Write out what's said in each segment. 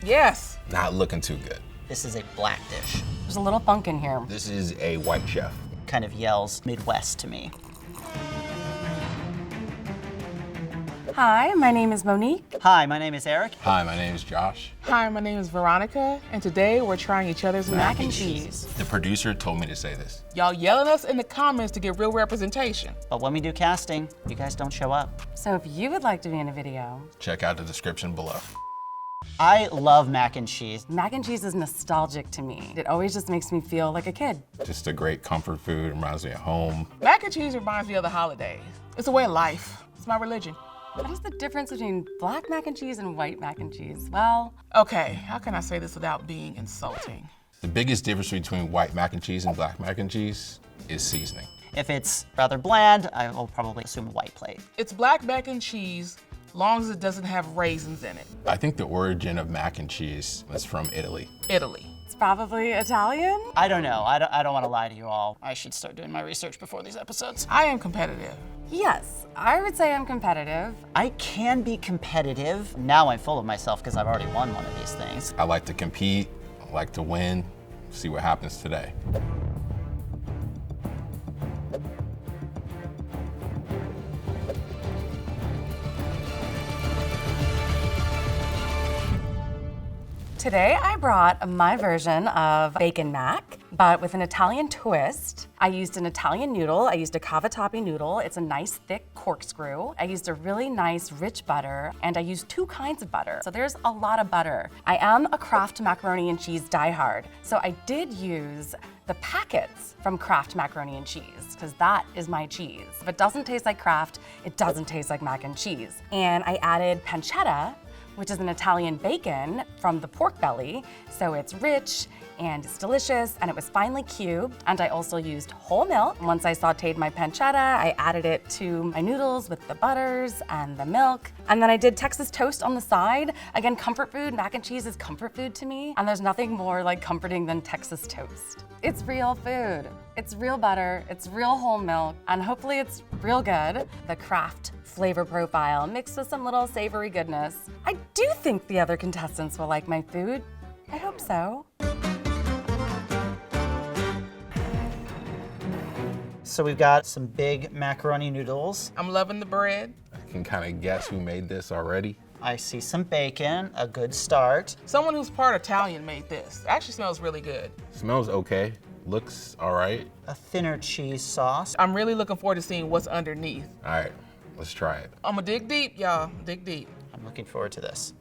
Yes. Not looking too good. This is a black dish. There's a little funk in here. This is a white chef. Kind of yells Midwest to me. Hi, my name is Monique. Hi, my name is Eric. Hi, my name is Josh. Hi, my name is Veronica, and today we're trying each other's mac and cheese. The producer told me to say this. Y'all yelling us in the comments to get real representation. But when we do casting, you guys don't show up. So if you would like to be in a video, Check out the description below. I love mac and cheese. mac and cheese is nostalgic to me. It always just makes me feel like a kid. Just a great comfort food, reminds me of home. Mac and cheese reminds me of the holidays. It's a way of life. It's my religion. What is the difference between black mac and cheese and white mac and cheese? Well, Okay, how can I say this without being insulting? The biggest difference between white mac and cheese and black mac and cheese is seasoning. If it's rather bland, I will probably assume a white plate. It's black mac and cheese, long as it doesn't have raisins in it. I think the origin of mac and cheese is from Italy. Italy. it's probably Italian. I don't know. I don't want to lie to you all. I should start doing my research before these episodes. I am competitive. Yes, I would say I'm competitive. I can be competitive. Now I'm full of myself because I've already won one of these things. I like to compete, I like to win, see what happens today. Today I brought my version of bacon mac, but with an Italian twist. I used an Italian noodle. I used a cavatappi noodle. It's a nice thick corkscrew. I used a really nice rich butter, and I used 2 kinds of butter. So there's a lot of butter. I am a Kraft macaroni and cheese diehard, so I did use the packets from Kraft macaroni and cheese, because that is my cheese. If it doesn't taste like Kraft, it doesn't taste like mac and cheese. And I added pancetta, which is an Italian bacon from the pork belly. So it's rich and it's delicious, and it was finely cubed. And I also used whole milk. Once I sauteed my pancetta, I added it to my noodles with the butters and the milk. And then I did Texas toast on the side. Again, comfort food, mac and cheese is comfort food to me. And there's nothing more like comforting than Texas toast. It's real food. It's real butter, it's real whole milk, and hopefully it's real good. The Kraft flavor profile mixed with some little savory goodness. I do think the other contestants will like my food. I hope so. So we've got some big macaroni noodles. I'm loving the bread. I can kind of guess who made this already. I see some bacon, a good start. Someone who's part Italian made this. It actually smells really good. Smells okay, looks all right. A thinner cheese sauce. I'm really looking forward to seeing what's underneath. All right, let's try it. I'm gonna dig deep, y'all, dig deep. I'm looking forward to this.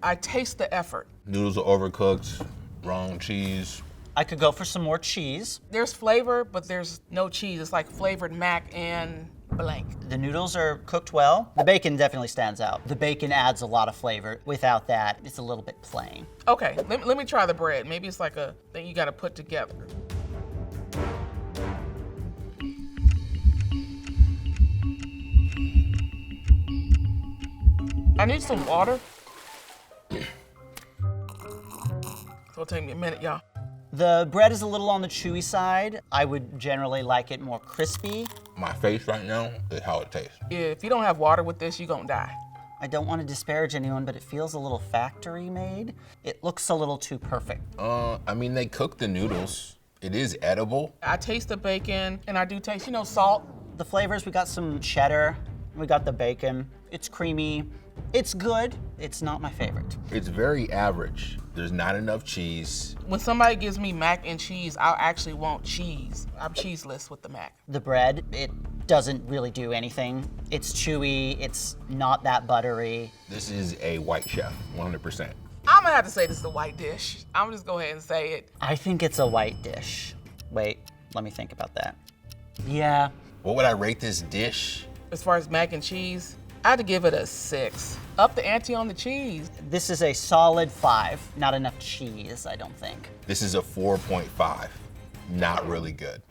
I taste the effort. Noodles are overcooked, wrong cheese. I could go for some more cheese. There's flavor, but there's no cheese. It's like flavored mac and blank. The noodles are cooked well. The bacon definitely stands out. The bacon adds a lot of flavor. Without that, it's a little bit plain. Okay, let me try the bread. Maybe it's like a thing you gotta put together. I need some water. It'll take me a minute, y'all. The bread is a little on the chewy side. I would generally like it more crispy. My face right now is how it tastes. If you don't have water with this, you're gonna die. I don't want to disparage anyone, but it feels a little factory made. It looks a little too perfect. I mean, they cook the noodles. It is edible. I taste the bacon, and I do taste, salt. The flavors, we got some cheddar, we got the bacon. It's creamy. It's good. It's not my favorite. It's very average. There's not enough cheese. When somebody gives me mac and cheese, I'll actually want cheese. I'm cheeseless with the mac. The bread, it doesn't really do anything. It's chewy, it's not that buttery. This is a white chef, 100%. I'm gonna have to say this is a white dish. I'm just go ahead and say it. I think it's a white dish. Wait, let me think about that. Yeah. What would I rate this dish? As far as mac and cheese, I had to give it a 6. Up the ante on the cheese. This is a solid 5. Not enough cheese, I don't think. This is a 4.5. Not really good.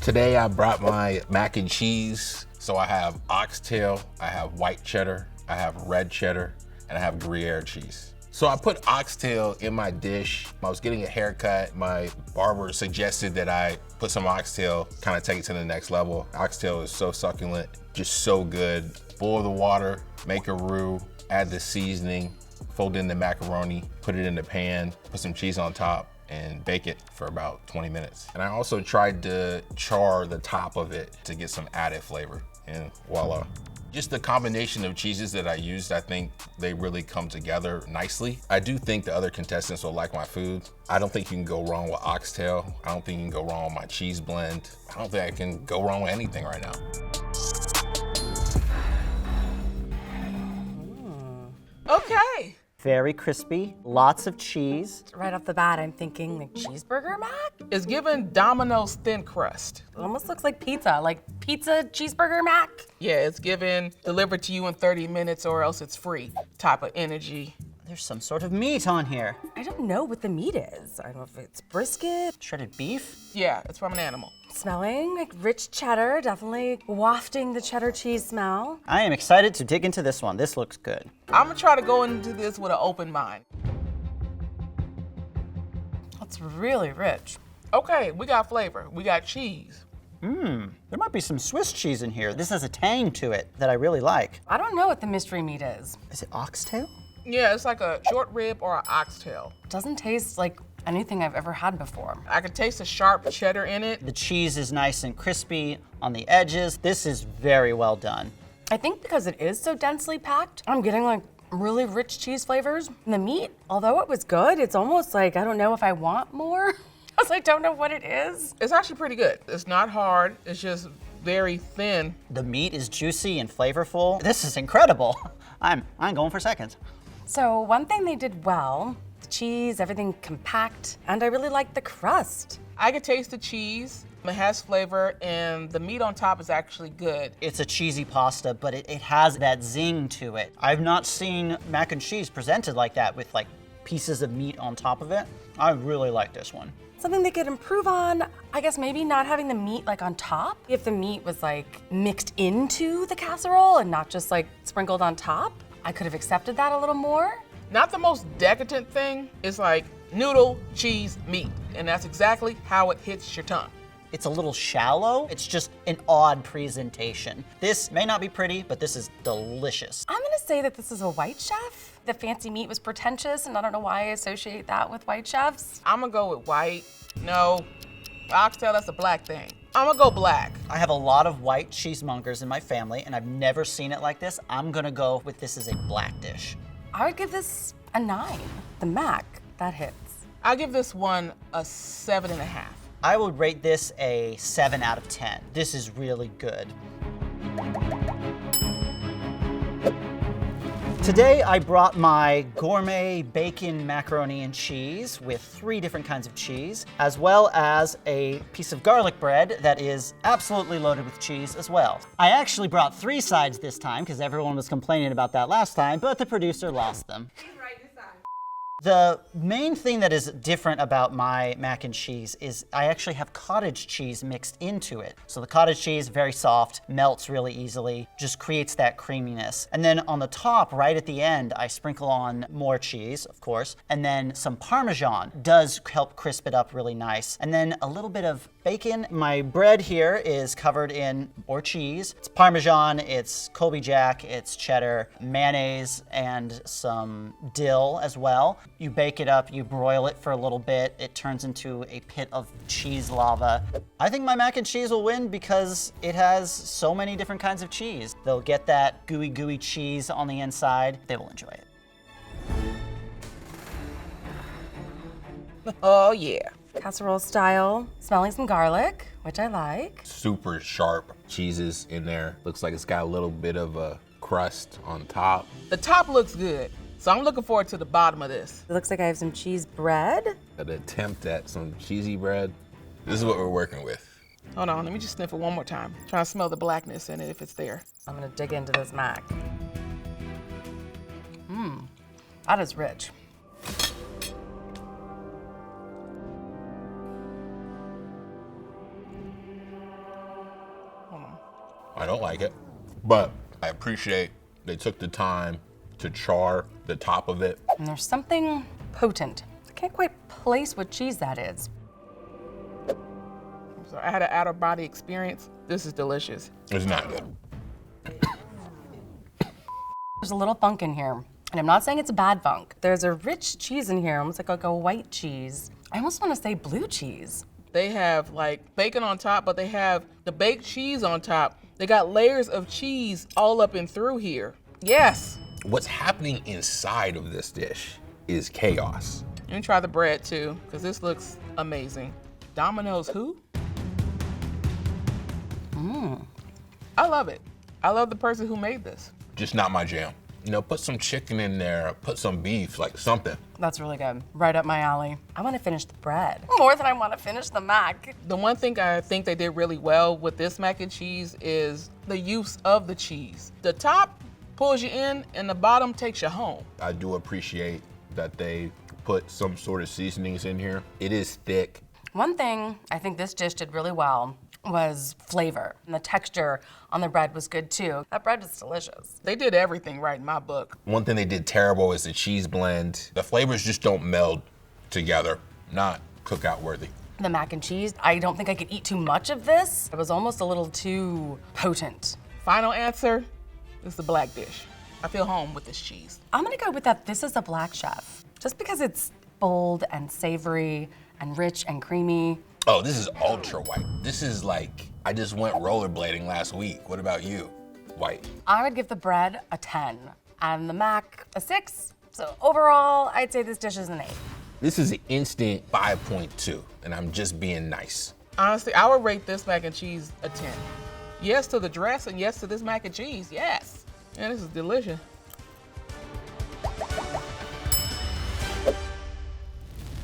Today I brought my mac and cheese. So I have oxtail, I have white cheddar, I have red cheddar, and I have Gruyere cheese. So I put oxtail in my dish. I was getting a haircut. My barber suggested that I put some oxtail, kind of take it to the next level. Oxtail is so succulent, just so good. Boil the water, make a roux, add the seasoning, fold in the macaroni, put it in the pan, put some cheese on top, and bake it for about 20 minutes. And I also tried to char the top of it to get some added flavor, and voila. Just the combination of cheeses that I used, I think they really come together nicely. I do think the other contestants will like my food. I don't think you can go wrong with oxtail. I don't think you can go wrong with my cheese blend. I don't think I can go wrong with anything right now. Okay. Very crispy, lots of cheese. Right off the bat, I'm thinking like cheeseburger mac? It's given Domino's thin crust. It almost looks like pizza cheeseburger mac. Yeah, it's given delivered to you in 30 minutes or else it's free type of energy. There's some sort of meat on here. I don't know what the meat is. I don't know if it's brisket. Shredded beef? Yeah, it's from an animal. Smelling like rich cheddar, definitely wafting the cheddar cheese smell. I am excited to dig into this one. This looks good. I'm gonna try to go into this with an open mind. That's really rich. Okay, we got flavor. We got cheese. There might be some Swiss cheese in here. This has a tang to it that I really like. I don't know what the mystery meat is. Is it oxtail? Yeah, it's like a short rib or an oxtail. It doesn't taste like anything I've ever had before. I can taste the sharp cheddar in it. The cheese is nice and crispy on the edges. This is very well done. I think because it is so densely packed, I'm getting like really rich cheese flavors. And the meat, although it was good, it's almost like I don't know if I want more. Because I don't know what it is. It's actually pretty good. It's not hard, it's just very thin. The meat is juicy and flavorful. This is incredible. I'm going for seconds. So one thing they did well, the cheese, everything compact, and I really like the crust. I can taste the cheese. It has flavor, and the meat on top is actually good. It's a cheesy pasta, but it has that zing to it. I've not seen mac and cheese presented like that with like pieces of meat on top of it. I really like this one. Something they could improve on, I guess maybe not having the meat like on top. If the meat was like mixed into the casserole and not just like sprinkled on top, I could have accepted that a little more. Not the most decadent thing. It's like noodle, cheese, meat. And that's exactly how it hits your tongue. It's a little shallow. It's just an odd presentation. This may not be pretty, but this is delicious. I'm gonna say that this is a white chef. The fancy meat was pretentious, and I don't know why I associate that with white chefs. I'm gonna go with white. No, oxtail, that's a black thing. I'm gonna go black. I have a lot of white cheesemongers in my family, and I've never seen it like this. I'm gonna go with this as a black dish. I would give this a 9. The mac, that hits. I'll give this one a 7.5. I would rate this a 7 out of 10. This is really good. Today I brought my gourmet bacon macaroni and cheese with 3 different kinds of cheese, as well as a piece of garlic bread that is absolutely loaded with cheese as well. I actually brought 3 sides this time because everyone was complaining about that last time, but the producer lost them. The main thing that is different about my mac and cheese is I actually have cottage cheese mixed into it. So the cottage cheese, very soft, melts really easily, just creates that creaminess. And then on the top, right at the end, I sprinkle on more cheese, of course, and then some Parmesan does help crisp it up really nice. And then a little bit of bacon. My bread here is covered in more cheese. It's Parmesan, it's Colby Jack, it's cheddar, mayonnaise, and some dill as well. You bake it up, you broil it for a little bit, it turns into a pit of cheese lava. I think my mac and cheese will win because it has so many different kinds of cheese. They'll get that gooey cheese on the inside. They will enjoy it. Oh yeah. Casserole style, smelling some garlic, which I like. Super sharp cheeses in there. Looks like it's got a little bit of a crust on top. The top looks good, so I'm looking forward to the bottom of this. It looks like I have some cheese bread. An attempt at some cheesy bread. This is what we're working with. Hold on, let me just sniff it one more time. Trying to smell the blackness in it if it's there. I'm gonna dig into this mac. That is rich. I don't like it, but I appreciate they took the time to char the top of it. And there's something potent. I can't quite place what cheese that is. So I had an out of body experience. This is delicious. It's not good. There's a little funk in here. And I'm not saying it's a bad funk. There's a rich cheese in here, almost like a white cheese. I almost want to say blue cheese. They have like bacon on top, but they have the baked cheese on top. They got layers of cheese all up and through here. Yes. What's happening inside of this dish is chaos. Let me try the bread too, because this looks amazing. Domino's who? I love it. I love the person who made this. Just not my jam. You know, put some chicken in there, put some beef, like something. That's really good. Right up my alley. I want to finish the bread more than I want to finish the mac. The one thing I think they did really well with this mac and cheese is the use of the cheese. The top pulls you in and the bottom takes you home. I do appreciate that they put some sort of seasonings in here. It is thick. One thing I think this dish did really well was flavor. And the texture on the bread was good too. That bread is delicious. They did everything right in my book. One thing they did terrible is the cheese blend. The flavors just don't meld together. Not cookout worthy. The mac and cheese, I don't think I could eat too much of this. It was almost a little too potent. Final answer is the black dish. I feel home with this cheese. I'm gonna go with that this is a black chef. Just because it's bold and savory and rich and creamy. Oh, this is ultra white. This is like, I just went rollerblading last week. What about you? White. I would give the bread a 10 and the mac a 6. So overall, I'd say this dish is an 8. This is an instant 5.2, and I'm just being nice. Honestly, I would rate this mac and cheese a 10. Yes to the dress and yes to this mac and cheese, yes. And this is delicious.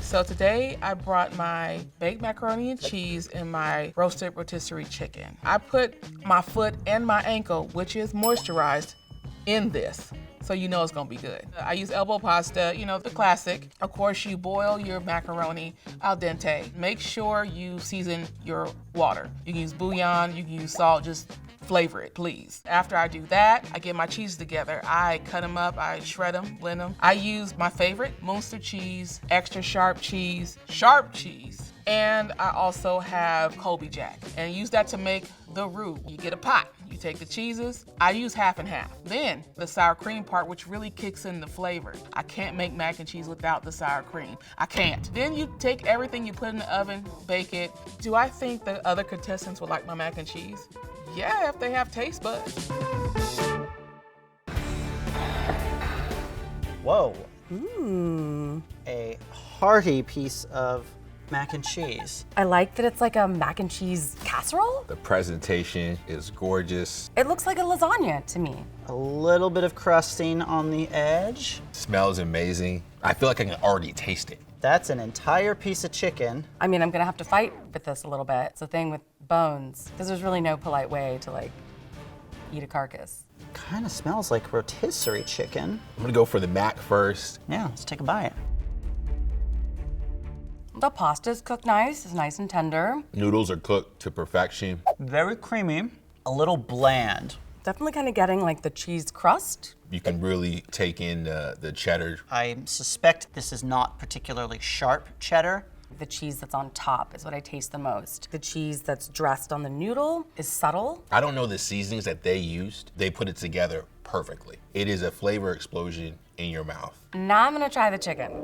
So today I brought my baked macaroni and cheese and my roasted rotisserie chicken. I put my foot and my ankle, which is moisturized, in this. So you know it's gonna be good. I use elbow pasta, you know, the classic. Of course, you boil your macaroni al dente. Make sure you season your water. You can use bouillon, you can use salt, just flavor it, please. After I do that, I get my cheese together. I cut them up, I shred them, blend them. I use my favorite, Munster cheese, extra sharp cheese, and I also have Colby Jack. And use that to make the roux. You get a pot, you take the cheeses, I use half and half. Then the sour cream part, which really kicks in the flavor. I can't make mac and cheese without the sour cream. I can't. Then you take everything, you put it in the oven, bake it. Do I think the other contestants would like my mac and cheese? Yeah, if they have taste buds. Whoa. A hearty piece of mac and cheese. I like that it's like a mac and cheese casserole. The presentation is gorgeous. It looks like a lasagna to me. A little bit of crusting on the edge. Smells amazing. I feel like I can already taste it. That's an entire piece of chicken. I mean, I'm gonna have to fight with this a little bit. It's the thing with bones, because there's really no polite way to like eat a carcass. Kind of smells like rotisserie chicken. I'm gonna go for the mac first. Yeah, let's take a bite. The pasta's cooked nice, it's nice and tender. Noodles are cooked to perfection. Very creamy, a little bland. Definitely kind of getting like the cheese crust. You can really take in the cheddar. I suspect this is not particularly sharp cheddar. The cheese that's on top is what I taste the most. The cheese that's dressed on the noodle is subtle. I don't know the seasonings that they used. They put it together perfectly. It is a flavor explosion in your mouth. Now I'm gonna try the chicken.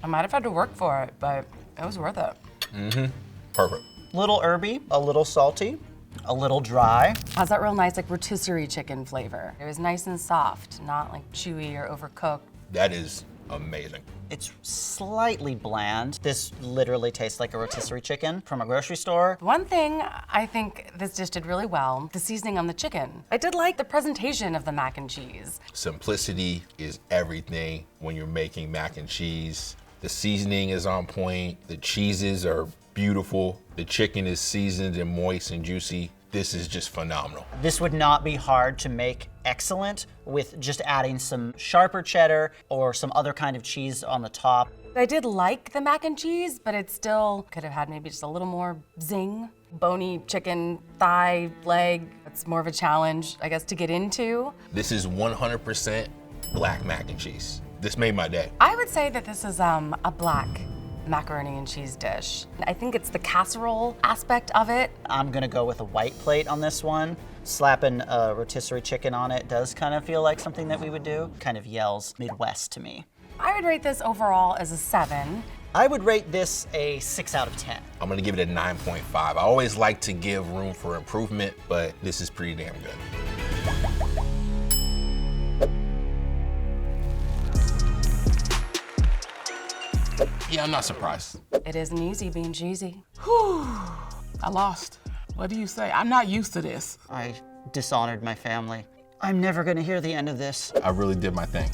I might have had to work for it, but it was worth it. Perfect. Little herby, a little salty, a little dry. Has that real nice like rotisserie chicken flavor. It was nice and soft, not like chewy or overcooked. That is amazing. It's slightly bland. This literally tastes like a rotisserie chicken from a grocery store. One thing I think this dish did really well, the seasoning on the chicken. I did like the presentation of the mac and cheese. Simplicity is everything when you're making mac and cheese. The seasoning is on point. The cheeses are beautiful. The chicken is seasoned and moist and juicy. This is just phenomenal. This would not be hard to make excellent with just adding some sharper cheddar or some other kind of cheese on the top. I did like the mac and cheese, but it still could have had maybe just a little more zing. Bony chicken, thigh, leg. that's more of a challenge, I guess, to get into. This is 100% black mac and cheese. This made my day. I would say that this is a black macaroni and cheese dish. I think it's the casserole aspect of it. I'm gonna go with a white plate on this one. Slapping a rotisserie chicken on it does kind of feel like something that we would do. Kind of yells Midwest to me. I would rate this overall as a 7. I would rate this a 6 out of 10. I'm gonna give it a 9.5. I always like to give room for improvement, but this is pretty damn good. Yeah, I'm not surprised. It isn't easy being cheesy. I lost. What do you say? I'm not used to this. I dishonored my family. I'm never gonna hear the end of this. I really did my thing.